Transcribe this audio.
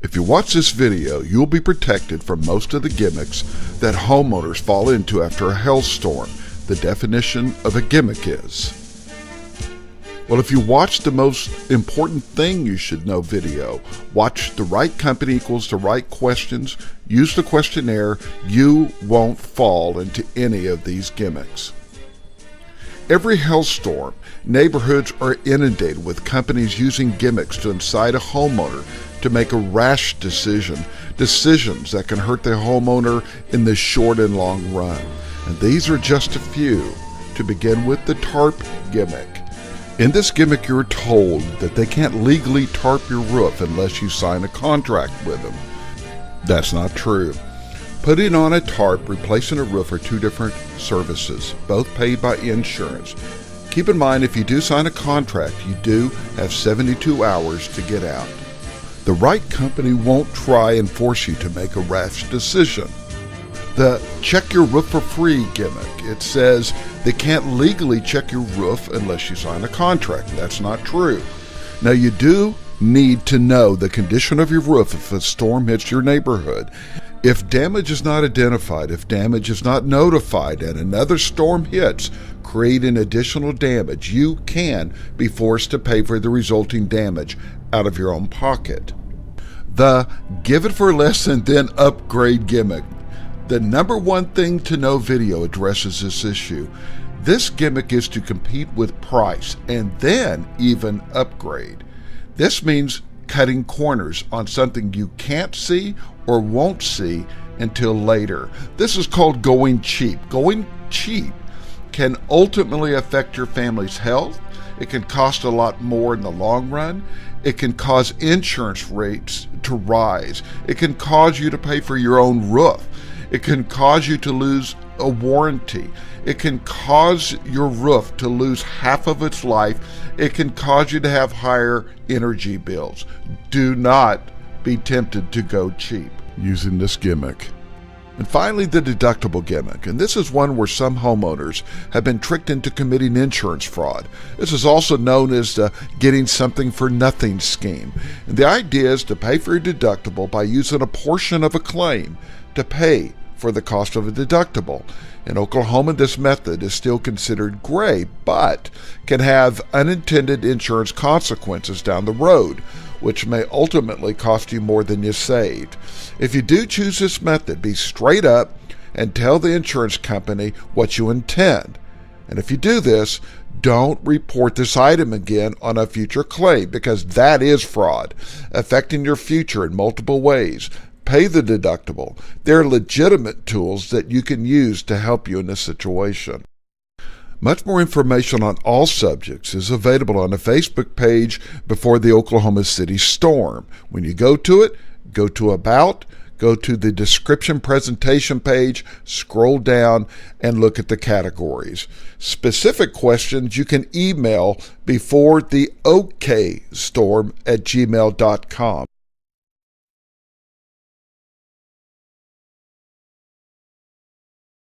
If you watch this video, you'll be protected from most of the gimmicks that homeowners fall into after a hailstorm. The definition of a gimmick is, well, if you watch the most important thing you should know video, watch The Right Company Equals the Right Questions, use the questionnaire, you won't fall into any of these gimmicks. Every hailstorm, neighborhoods are inundated with companies using gimmicks to incite a homeowner to make a rash decisions that can hurt the homeowner in the short and long run. And these are just a few. To begin with, the tarp gimmick. In this gimmick, you're told that they can't legally tarp your roof unless you sign a contract with them. That's not true. Putting on a tarp, replacing a roof are two different services, both paid by insurance. Keep in mind, if you do sign a contract, you do have 72 hours to get out. The right company won't try and force you to make a rash decision. The check your roof for free gimmick. It says they can't legally check your roof unless you sign a contract. That's not true. Now, you do need to know the condition of your roof if a storm hits your neighborhood. If damage is not identified, if damage is not notified, and another storm hits, creating additional damage, you can be forced to pay for the resulting damage out of your own pocket. The give it for less and then upgrade gimmick. The number one thing to know video addresses this issue. This gimmick is to compete with price and then even upgrade. This means cutting corners on something you can't see or won't see until later. This is called going cheap. Going cheap can ultimately affect your family's health. It can cost a lot more in the long run. It can cause insurance rates to rise. It can cause you to pay for your own roof. It can cause you to lose a warranty. It can cause your roof to lose half of its life. It can cause you to have higher energy bills. Do not be tempted to go cheap using this gimmick. And finally, the deductible gimmick. And this is one where some homeowners have been tricked into committing insurance fraud. This is also known as the getting something for nothing scheme. And the idea is to pay for your deductible by using a portion of a claim to pay for the cost of a deductible. In Oklahoma, this method is still considered gray, but can have unintended insurance consequences down the road, which may ultimately cost you more than you saved. If you do choose this method, be straight up and tell the insurance company what you intend. And if you do this, don't report this item again on a future claim, because that is fraud, affecting your future in multiple ways. Pay the deductible. They're legitimate tools that you can use to help you in this situation. Much more information on all subjects is available on the Facebook page before the Oklahoma City storm. When you go to it, go to About, go to the description presentation page, scroll down, and look at the categories. Specific questions you can email before the OKstorm@gmail.com.